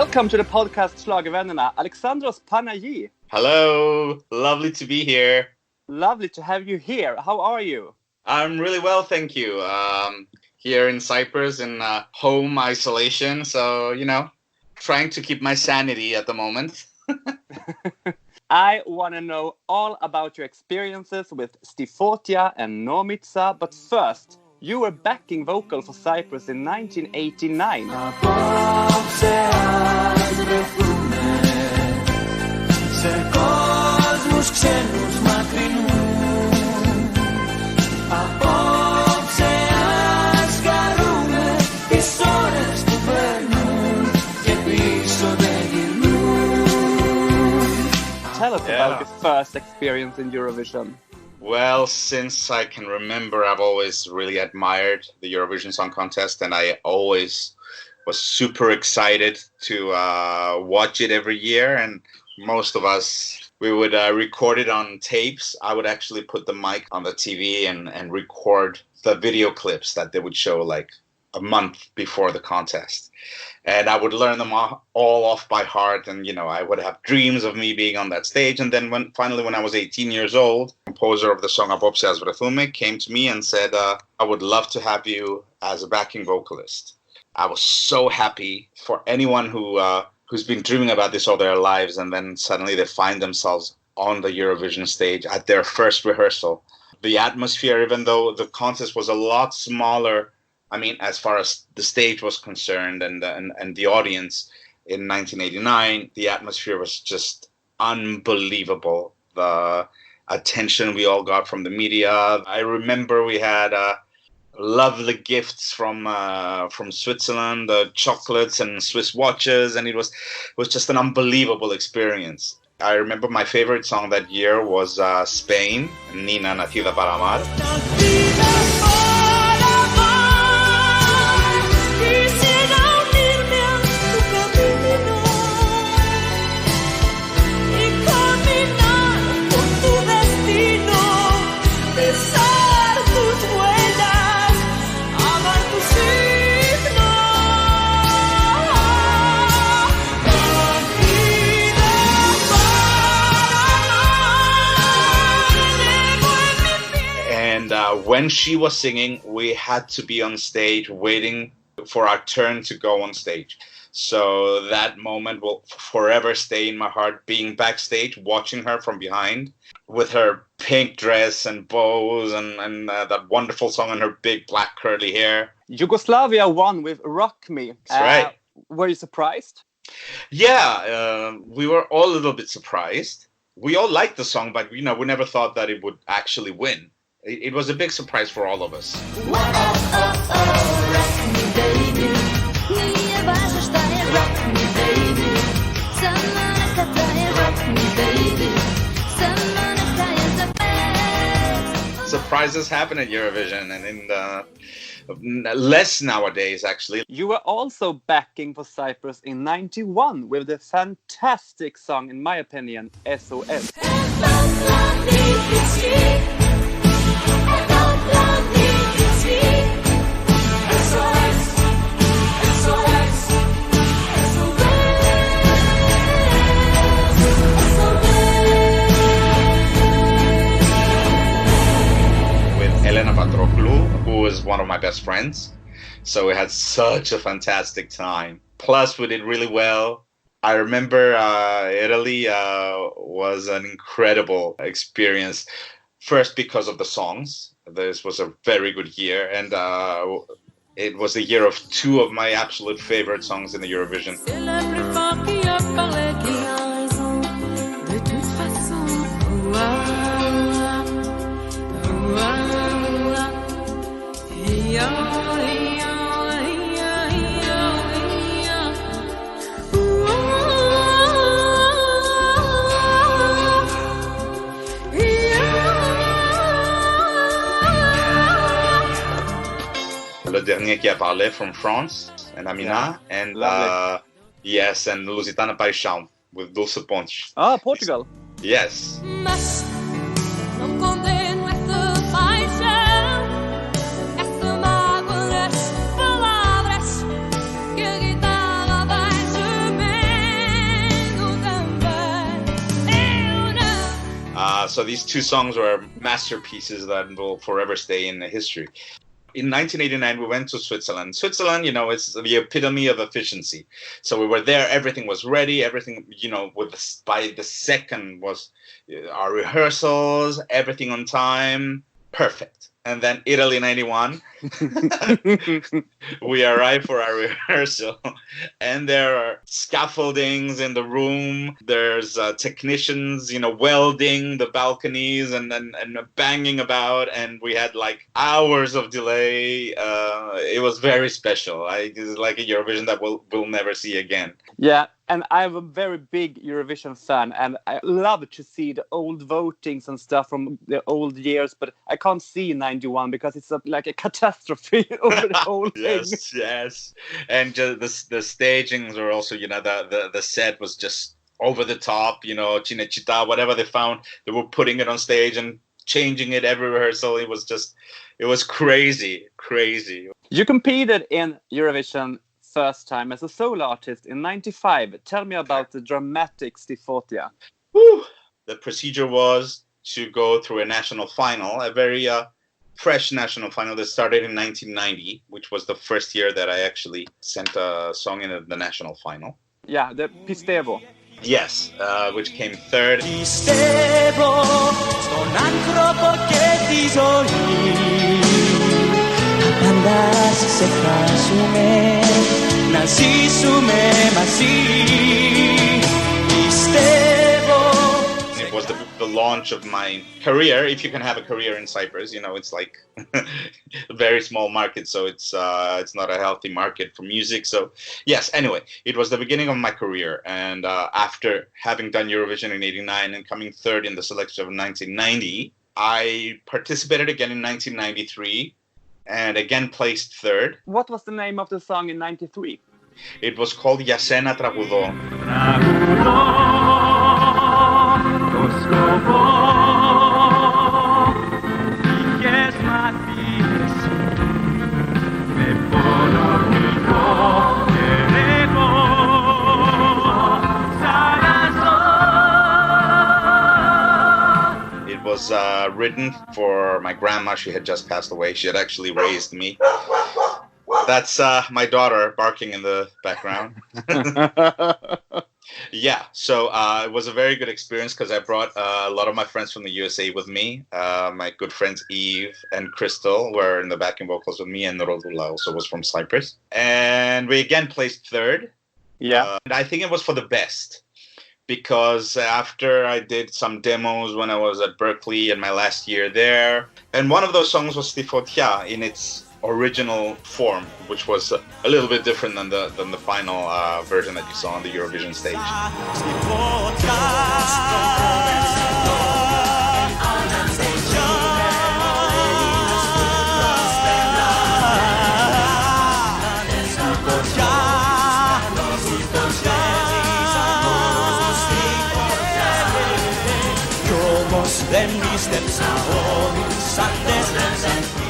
Welcome to the podcast Schlagervännerna, Alexandros Panayi. Hello, lovely to be here. Lovely to have you here. How are you? I'm really well, thank you. Here in Cyprus in home isolation, so, trying to keep my sanity at the moment. I want to know all about your experiences with fotia and Nomiza, but first, you were backing vocal for Cyprus in 1989. Tell us about your first experience in Eurovision. Well, since I can remember, I've always really admired the Eurovision Song Contest, and I always was super excited to watch it every year. And most of us, we would record it on tapes. I would actually put the mic on the TV and record the video clips that they would show like a month before the contest. And I would learn them all off by heart. And, I would have dreams of me being on that stage. And then when I was 18 years old, the composer of the song Apopse Ας Βρεθούμε came to me and said, I would love to have you as a backing vocalist. I was so happy for anyone who's been dreaming about this all their lives. And then suddenly they find themselves on the Eurovision stage at their first rehearsal. The atmosphere, even though the contest was a lot smaller, as far as the stage was concerned and the audience in 1989, the atmosphere was just unbelievable. The attention we all got from the media. I remember we had lovely gifts from Switzerland, the chocolates and Swiss watches, and it was just an unbelievable experience. I remember my favorite song that year was Spain, Nina Nacida para Amar. When she was singing, we had to be on stage waiting for our turn to go on stage. So that moment will forever stay in my heart, being backstage, watching her from behind with her pink dress and bows and that wonderful song and her big black curly hair. Yugoslavia won with Rock Me. That's right. Were you surprised? Yeah, we were all a little bit surprised. We all liked the song, but we never thought that it would actually win. It was a big surprise for all of us. Surprises happen at Eurovision, and in less nowadays, actually. You were also backing for Cyprus in 91 with the fantastic song, in my opinion, SOS. Who was one of my best friends. So we had such a fantastic time. Plus, we did really well. I remember Italy was an incredible experience. First, because of the songs. This was a very good year. And it was the year of two of my absolute favorite songs in the Eurovision. Le dernier qui a parlé from France, and Amina, and yes, and Lusitana Paixão with Dulce Pontes. Ah, Portugal. Yes. So these two songs were masterpieces that will forever stay in history. In 1989, we went to Switzerland. Switzerland, it's the epitome of efficiency. So we were there. Everything was ready. Everything, by the second was our rehearsals, everything on time, perfect. And then Italy 91, we arrived for our rehearsal, and there are scaffoldings in the room. There's technicians, welding the balconies and banging about, and we had like hours of delay. It was very special. It's like a Eurovision that we'll never see again. Yeah. And I'm a very big Eurovision fan, and I love to see the old votings and stuff from the old years, but I can't see 91 because it's like a catastrophe over the whole thing. Yes. And just the stagings are also, the set was just over the top, Cinecittà, whatever they found, they were putting it on stage and changing it every rehearsal. It was crazy. You competed in Eurovision first time as a solo artist in 95. Tell me about the dramatic fotia. The procedure was to go through a national final, a very fresh national final that started in 1990, which was the first year that I actually sent a song in the national final. Yeah, the Pistevo. Yes, which came third. It was the launch of my career, if you can have a career in Cyprus. It's like a very small market, so it's not a healthy market for music. So yes, anyway, it was the beginning of my career. And after having done Eurovision in 89 and coming third in the selection of 1990, I participated again in 1993 and again placed third. What was the name of the song in 93? It was called Για σένα τραγουδώ. It was written for my grandma. She had just passed away. She had actually raised me. That's my daughter barking in the background. Yeah, so it was a very good experience because I brought a lot of my friends from the USA with me. My good friends Eve and Crystal were in the backing vocals with me, and Rodula also was from Cyprus. And we again placed third. Yeah. And I think it was for the best, because after I did some demos when I was at Berkeley in my last year there, and one of those songs was fotia in its original form, which was a little bit different than the final version that you saw on the Eurovision stage.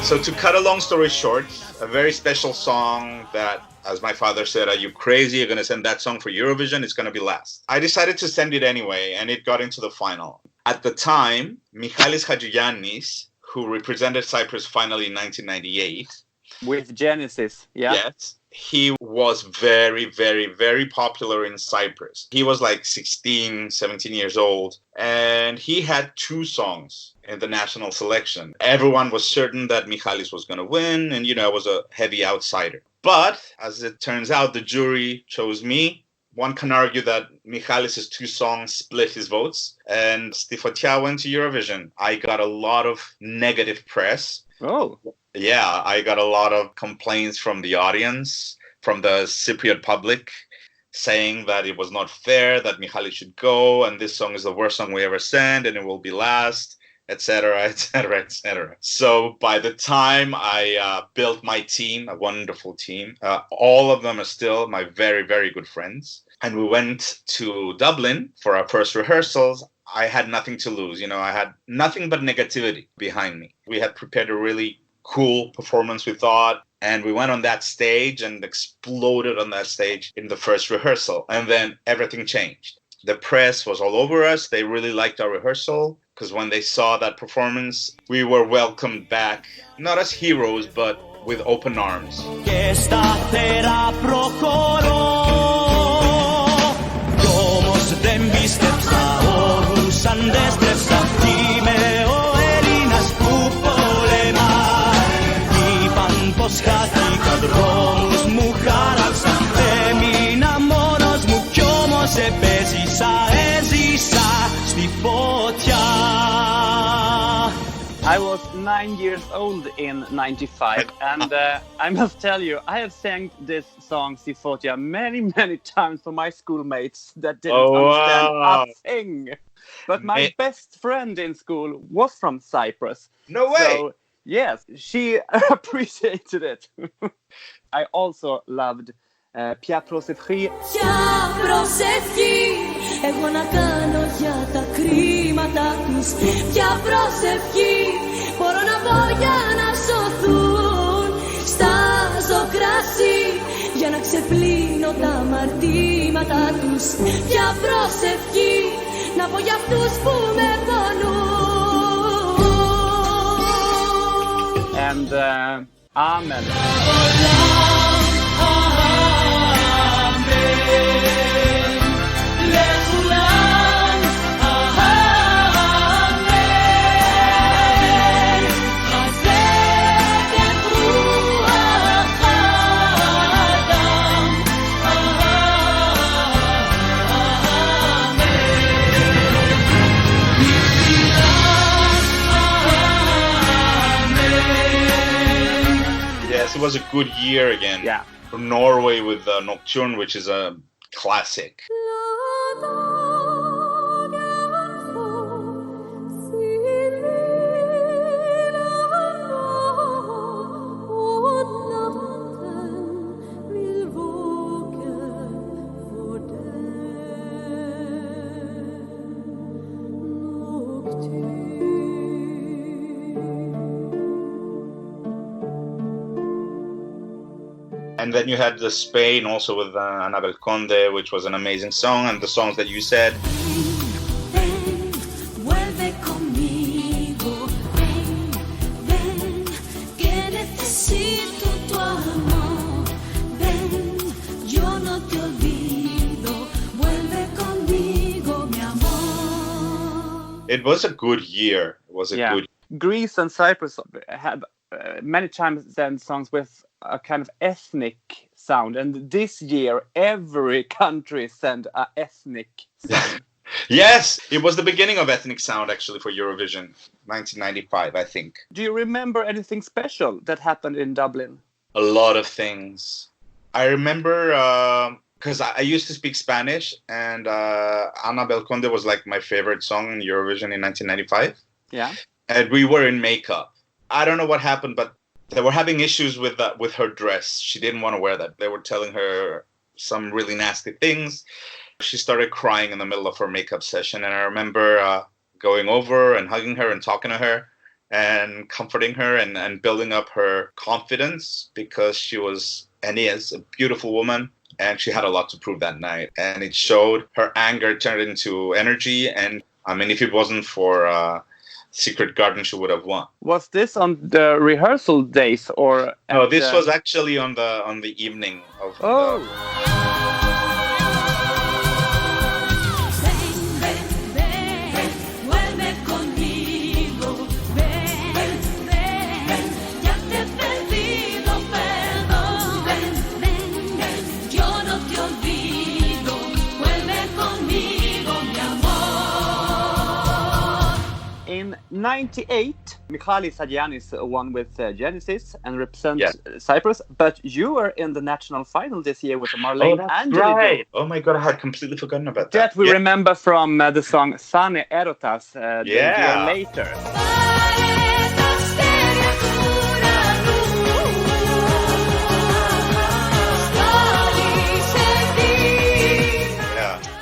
So to cut a long story short, a very special song that, as my father said, are you crazy? You're going to send that song for Eurovision? It's going to be last. I decided to send it anyway, and it got into the final. At the time, Michalis Hadjigiannis, who represented Cyprus finally in 1998. With Genesis, yeah? Yes. He was very, very, very popular in Cyprus. He was like 16, 17 years old, and he had 2 songs in the national selection. Everyone was certain that Michalis was going to win, and, I was a heavy outsider. But, as it turns out, the jury chose me. One can argue that Michalis' 2 songs split his votes, and fotia went to Eurovision. I got a lot of negative press. Oh. Yeah, I got a lot of complaints from the audience, from the Cypriot public, saying that it was not fair, that Michalis should go, and this song is the worst song we ever sent, and it will be last, etc., etc., etc. So by the time I built my team, a wonderful team, all of them are still my very, very good friends. And we went to Dublin for our first rehearsals. I had nothing to lose. I had nothing but negativity behind me. We had prepared a really cool performance, we thought, and we went on that stage and exploded on that stage in the first rehearsal. And then everything changed. The press was all over us. They really liked our rehearsal. because when they saw that performance, we were welcomed back, not as heroes, but with open arms. I was 9 years old in 95, and I must tell you, I have sang this song, Fotia, many times for my schoolmates that didn't understand a thing. But my best friend in school was from Cyprus. No way! So, yes, she appreciated it. I also loved Ποια προσευχή. Ποια προσευχή έχω να κάνω για τα κρίματα τους. Ποια προσευχή μπορώ να πω για να σωθούν. Στάζω κρασί για να ξεπλύνω τα αμαρτήματα τους. Ποια προσευχή να πω για αυτούς που με πονούν. And Amen. Yes, it was a good year again. Yeah. From Norway with Nocturne, which is a classic. And then you had the Spain also with Anabel Conde, which was an amazing song, and the songs that you said. It was a good year. It was a good. Greece and Cyprus have many times done songs with a kind of ethnic sound, and this year every country sent an ethnic sound. Yes, it was the beginning of ethnic sound actually for Eurovision 1995, I think. Do you remember anything special that happened in Dublin? A lot of things. I remember because I used to speak Spanish, and Anabel Conde was like my favorite song in Eurovision in 1995. Yeah. And we were in makeup. I don't know what happened, but they were having issues with her dress. She didn't want to wear that. They were telling her some really nasty things. She started crying in the middle of her makeup session, and I remember going over and hugging her and talking to her and comforting her and building up her confidence, because she was and is a beautiful woman, and she had a lot to prove that night. And it showed. Her anger turned into energy, and I mean, if it wasn't for Secret Garden, she would have won. Was this on the rehearsal days or? No, this was actually on the evening of. Oh. In 98, Michalis Hadjiannis won with Genesis and represents Cyprus, but you were in the national final this year with Marlene Angeli. Right. Oh my God, I had completely forgotten about that. That we remember from the song Sane Erotas the year later.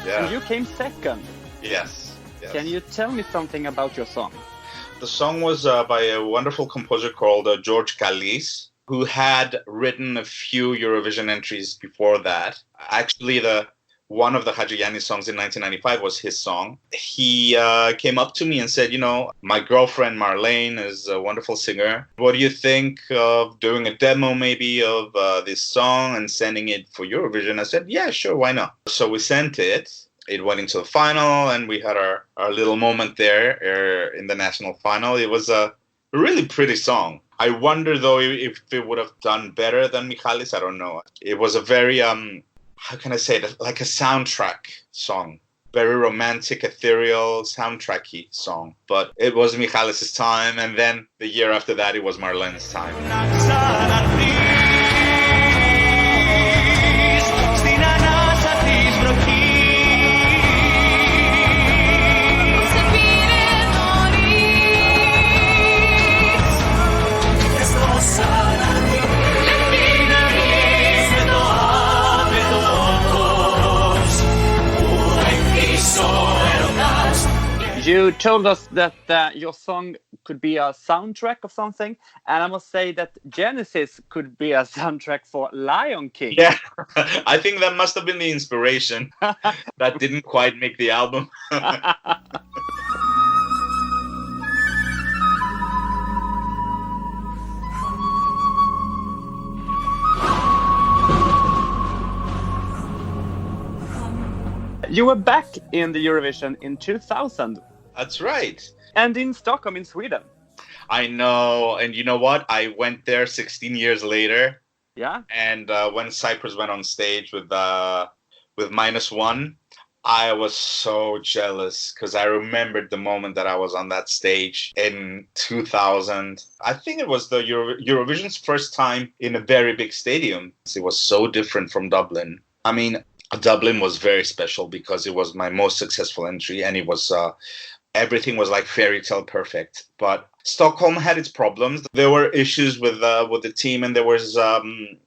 Yeah. You came second. Yes. Can you tell me something about your song? The song was by a wonderful composer called George Kalis, who had written a few Eurovision entries before that. Actually, the one of the Hadjiani songs in 1995 was his song. He came up to me and said, my girlfriend Marlene is a wonderful singer. What do you think of doing a demo maybe of this song and sending it for Eurovision? I said, yeah, sure, why not? So we sent it. It went into the final, and we had our little moment there in the national final. It was a really pretty song. I wonder, though, if it would have done better than Michalis. I don't know. It was a very, how can I say it, like a soundtrack song. Very romantic, ethereal, soundtracky song. But it was Michalis' time, and then the year after that, it was Marlene's time. You told us that your song could be a soundtrack of something, and I must say that Genesis could be a soundtrack for Lion King. Yeah, I think that must have been the inspiration. That didn't quite make the album. You were back in the Eurovision in 2000. That's right. And in Stockholm, in Sweden. I know. And you know what? I went there 16 years later. Yeah. And when Cyprus went on stage with -1, I was so jealous because I remembered the moment that I was on that stage in 2000. I think it was the Eurovision's first time in a very big stadium. It was so different from Dublin. I mean, Dublin was very special because it was my most successful entry, and it was everything was like fairy tale perfect. But Stockholm had its problems. There were issues with the team, and there was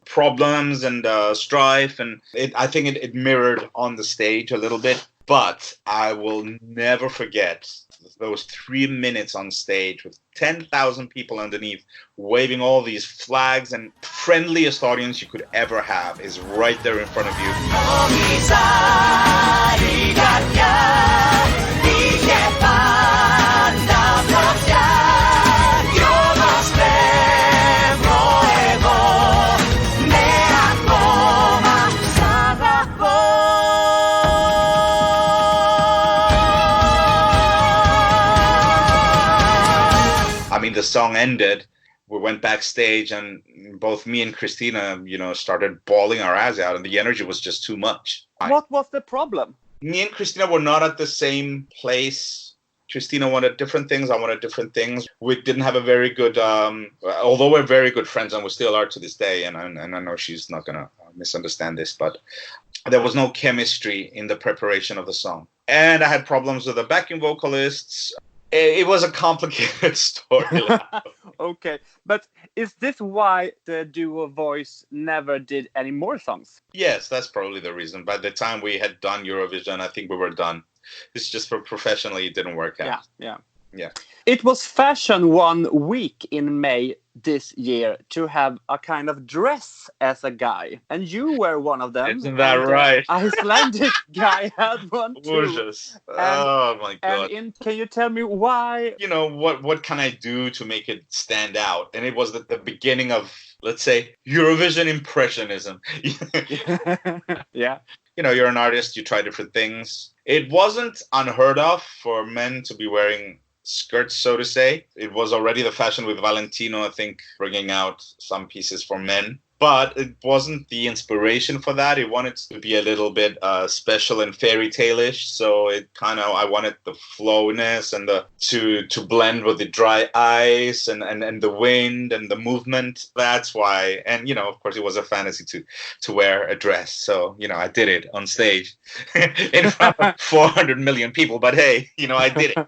problems and strife, and I think it mirrored on the stage a little bit. But I will never forget those 3 minutes on stage with 10,000 people underneath waving all these flags, and friendliest audience you could ever have is right there in front of you. I mean, the song ended. We went backstage, and both me and Christina, started bawling our eyes out, and the energy was just too much. What was the problem? Me and Christina were not at the same place. Christina wanted different things. I wanted different things. We didn't have a very good, although we're very good friends, and we still are to this day, and I know she's not going to misunderstand this, but there was no chemistry in the preparation of the song. And I had problems with the backing vocalists. It was a complicated story. Okay, but is this why the duo voice never did any more songs? Yes, that's probably the reason. By the time we had done Eurovision, I think we were done. It's just for professionally, it didn't work out. Yeah. It was fashion 1 week in May this year to have a kind of dress as a guy, and you were one of them. Isn't that right? Icelandic guy had one too. Gorgeous. Oh my God. And can you tell me why? What can I do to make it stand out? And it was the beginning of, let's say, Eurovision impressionism. Yeah. You're an artist, you try different things. It wasn't unheard of for men to be wearing skirts, so to say. It was already the fashion with Valentino, I think, bringing out some pieces for men. But it wasn't the inspiration for that. It wanted to be a little bit special and fairy tale-ish. So I wanted the flowness and to blend with the dry ice and the wind and the movement. That's why. And, of course, it was a fantasy to wear a dress. So, I did it on stage in front of 400 million people. But hey, I did it.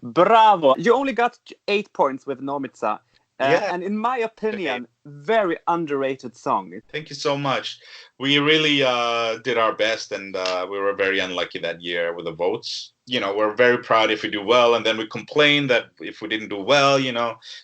Bravo. You only got 8 points with Nomiza. Yeah. And in my opinion, very underrated song. Thank you so much. We really did our best, and we were very unlucky that year with the votes. We're very proud if we do well, and then we complain that if we didn't do well,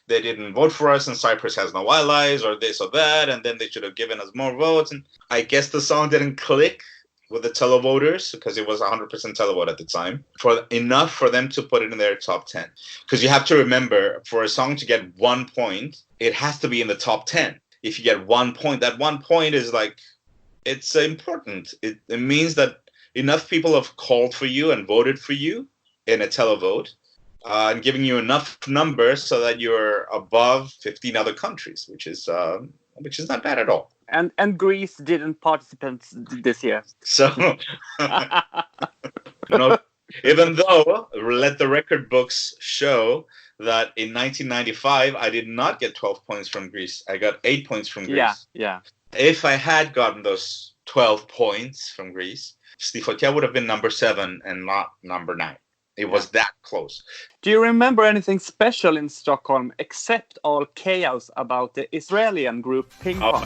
they didn't vote for us, and Cyprus has no allies, or this or that, and then they should have given us more votes. And I guess the song didn't click with the televoters, because it was 100% televote at the time, for enough for them to put it in their top 10. Because you have to remember, for a song to get 1 point, it has to be in the top 10. If you get 1 point, that 1 point is like, it's important. It means that enough people have called for you and voted for you in a televote, and giving you enough numbers so that you're above 15 other countries, which is not bad at all. And Greece didn't participate this year. So, even though let the record books show that in 1995 I did not get 12 points from Greece. I got 8 points from Greece. Yeah. If I had gotten those 12 points from Greece, Fotia would have been number 7 and not number 9. It was that close. Do you remember anything special in Stockholm except all chaos about the Israeli group Ping Pong?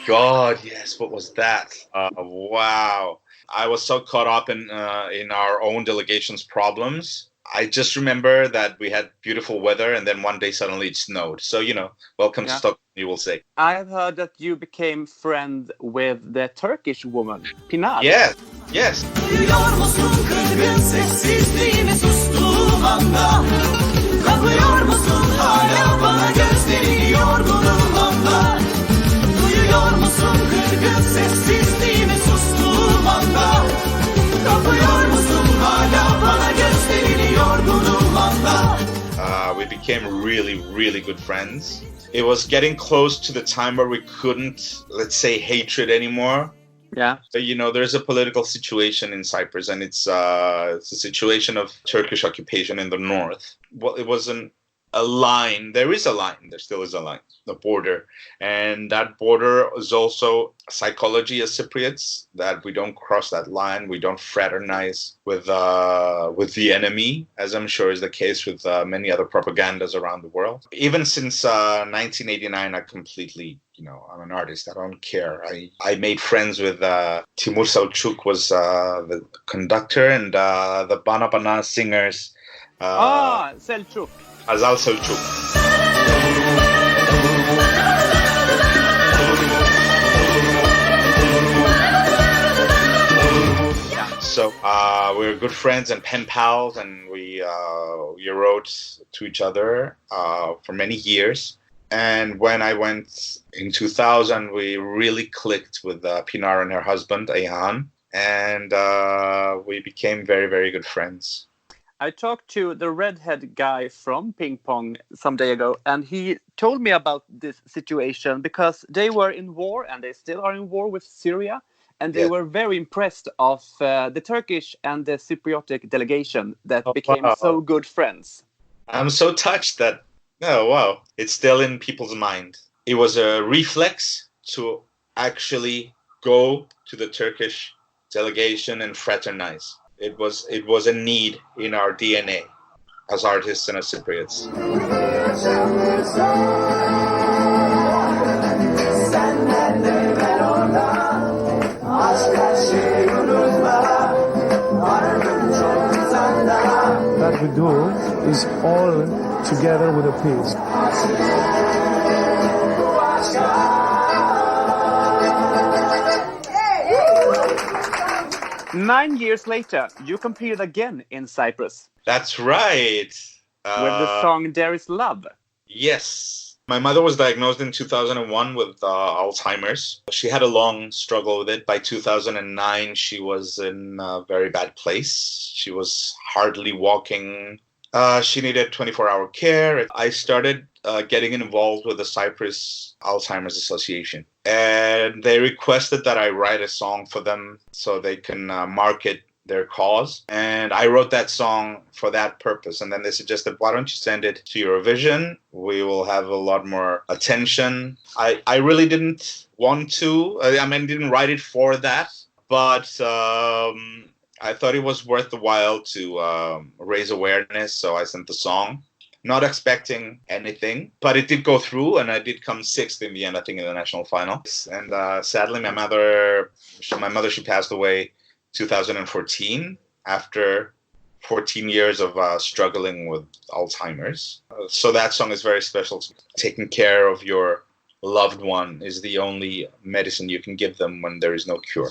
God, yes. What was that? Wow. I was so caught up in our own delegation's problems. I just remember that we had beautiful weather, and then one day suddenly it snowed. So, welcome to Stockholm, you will say. I've heard that you became friend with the Turkish woman, Panayi. Yes. We became really, really good friends. It was getting close to the time where we couldn't, let's say, hatred anymore. Yeah. So, there's a political situation in Cyprus, and it's a situation of Turkish occupation in the north. Well, it wasn't a line. There is a line. There still is a line, the border. And that border is also psychology as Cypriots, that we don't cross that line. We don't fraternize with the enemy, as I'm sure is the case with many other propagandas around the world. Even since 1989, I completely, I'm an artist. I don't care. I made friends with Timur Selçuk was the conductor, and the Bana Bana singers. Selçuk. Azal Selçuk. So we were good friends and pen pals, and we wrote to each other for many years. And when I went in 2000, we really clicked with Pinar and her husband, Ayhan, and we became very, very good friends. I talked to the redhead guy from Ping Pong some day ago, and he told me about this situation because they were in war, and they still are in war with Syria, and they were very impressed of the Turkish and the Cypriotic delegation that became so good friends. I'm so touched that, it's still in people's mind. It was a reflex to actually go to the Turkish delegation and fraternize. It was a need in our DNA as artists and as Cypriots. That we do is all together with a peace. 9 years later, you competed again in Cyprus. That's right. With the song There Is Love. Yes. My mother was diagnosed in 2001 with Alzheimer's. She had a long struggle with it. By 2009, she was in a very bad place. She was hardly walking. She needed 24-hour care. I started getting involved with the Cyprus Alzheimer's Association. And they requested that I write a song for them so they can market their cause. And I wrote that song for that purpose. And then they suggested, why don't you send it to Eurovision? We will have a lot more attention. I really didn't want to. Didn't write it for that. But I thought it was worth the while to raise awareness. So I sent the song. Not expecting anything, but it did go through, and I did come 6th in the end, I think, in the national final. And sadly, my mother, she passed away 2014 after 14 years of struggling with Alzheimer's. So that song is very special. Taking care of your loved one is the only medicine you can give them when there is no cure.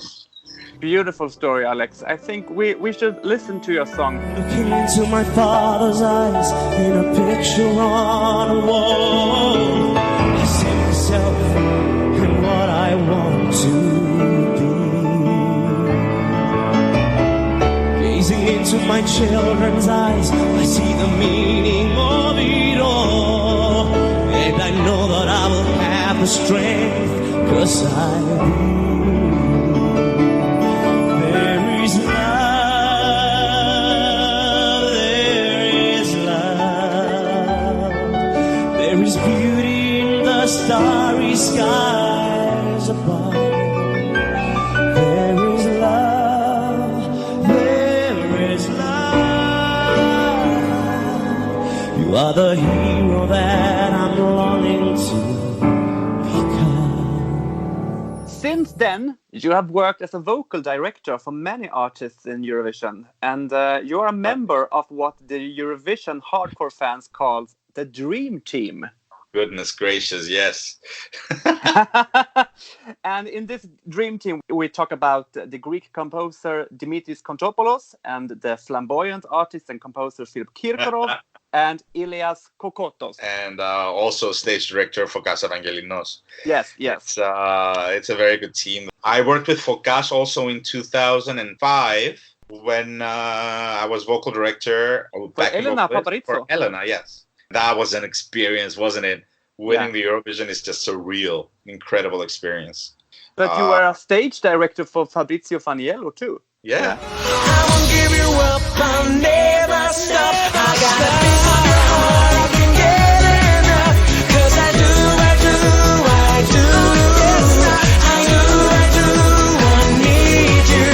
Beautiful story, Alex. I think we should listen to your song. Looking into my father's eyes in a picture on a wall, I see myself in what I want to be. Gazing into my children's eyes, I see the meaning of it all, and I know that I will have the strength, 'cause I believe. Starry skies above. There is love, there is love. You are the hero that I'm longing to become. Since then, you have worked as a vocal director for many artists in Eurovision, and you're a member of what the Eurovision hardcore fans call the Dream Team. Goodness gracious, yes. And in this Dream Team, we talk about the Greek composer Dimitris Kontopoulos and the flamboyant artist and composer Philip Kirkorov and Ilias Kokotos. And also stage director Fokas Evangelinos. Yes. It's a very good team. I worked with Fokas also in 2005 when I was vocal director for Elena, yes. That was an experience, wasn't it? Winning the Eurovision is just surreal, incredible experience. But you were a stage director for Fabrizio Faniello too. Yeah. I won't give you up, I'll never stop. I got a piece of your heart, I can get enough. 'Cause I do, I need you.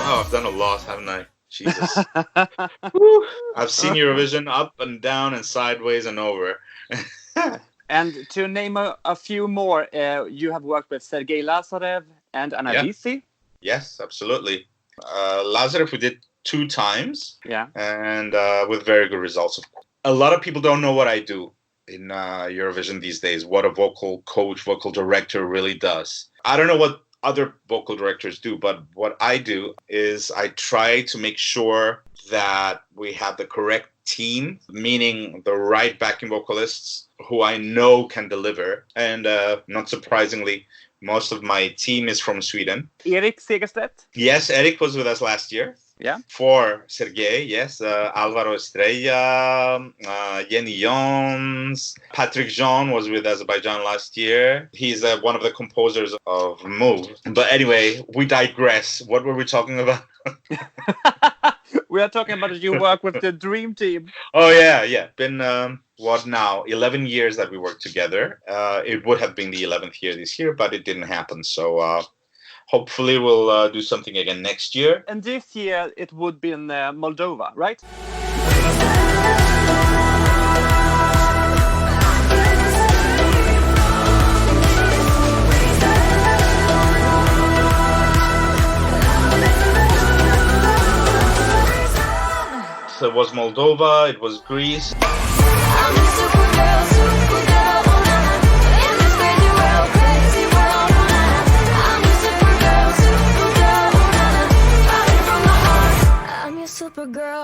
Oh, I've done a lot, haven't I? Jesus. I've seen Eurovision up and down and sideways and over. And to name a few more, you have worked with Sergei Lazarev and Anadisi. Yes, absolutely. Lazarev we did 2 times. Yeah. And with very good results. A lot of people don't know what I do in Eurovision these days, what a vocal coach, vocal director really does. I don't know what other vocal directors do, but what I do is I try to make sure that we have the correct team, meaning the right backing vocalists who I know can deliver. And not surprisingly, most of my team is from Sweden. Erik Segerstedt? Yes, Erik was with us last year. Yeah. For Sergei, yes. Alvaro Estrella, Jenny Jons, Patrick Jean was with Azerbaijan last year. He's one of the composers of Move. But anyway, we digress. What were we talking about? We are talking about you work with the Dream Team. Oh, yeah. Been, 11 years that we worked together. It would have been the 11th year this year, but it didn't happen. So hopefully we'll do something again next year. And this year it would be in Moldova, right? So it was Moldova, it was Greece.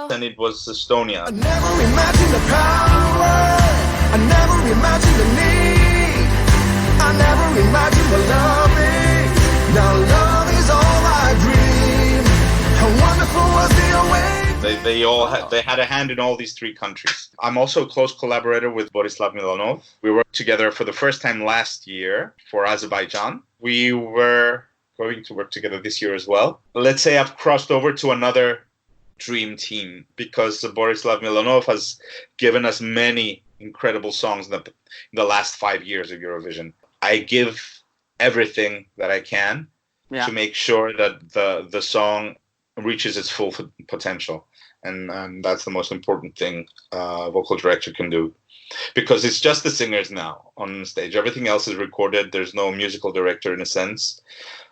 And it was Estonia. I never imagined the power. I never imagined the need. I never imagined the loving. Now love is all I dream. How wonderful was the awakening. They had a hand in all these 3 countries. I'm also a close collaborator with Borislav Milanov. We worked together for the first time last year for Azerbaijan. We were going to work together this year as well. Let's say I've crossed over to another Dream Team because Borislav Milanov has given us many incredible songs in the last 5 years of Eurovision. I give everything that I can to make sure that the song reaches its full potential. And that's the most important thing a vocal director can do. Because it's just the singers now on stage. Everything else is recorded. There's no musical director in a sense.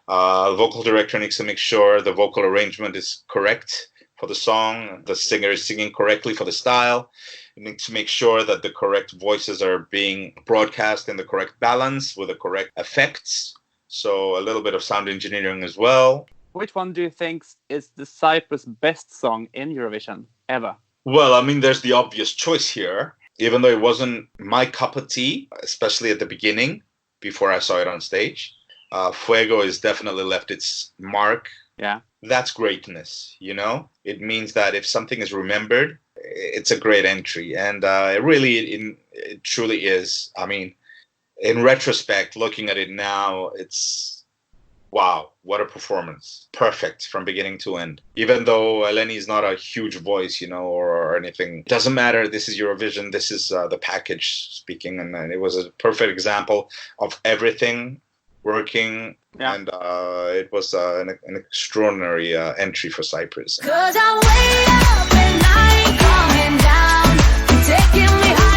The vocal director needs to make sure the vocal arrangement is correct for for the song. The singer is singing correctly for the style. You need to make sure that the correct voices are being broadcast in the correct balance with the correct effects. So a little bit of sound engineering as well. Which one do you think is the Cyprus best song in Eurovision ever? Well, I mean, there's the obvious choice here. Even though it wasn't my cup of tea, especially at the beginning, before I saw it on stage, Fuego has definitely left its mark. Yeah. That's greatness, you know? It means that if something is remembered, it's a great entry. And it truly is. I mean, in retrospect, looking at it now, it's... wow, what a performance. Perfect from beginning to end. Even though Eleni is not a huge voice, you know, or anything. It doesn't matter. This is Eurovision. This is the package speaking. And it was a perfect example of everything working. Yeah. And it was an extraordinary entry for Cyprus. 'Cause I wait up and I ain't coming down. You're taking me higher.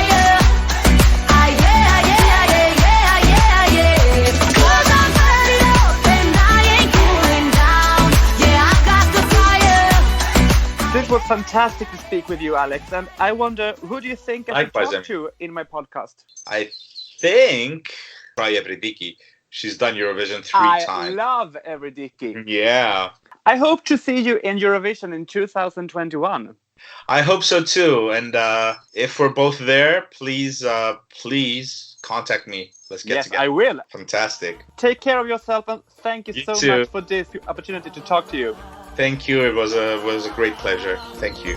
It was fantastic to speak with you, Alex. And I wonder, who do you think I should talk to in my podcast? I think Evridiki. She's done Eurovision 3 times. I love Evridiki. Yeah. I hope to see you in Eurovision in 2021. I hope so too. And if we're both there, please contact me. Let's get together. Yes, I will. Fantastic. Take care of yourself, and thank you so much for this opportunity to talk to you. Thank you. It was a great pleasure. Thank you.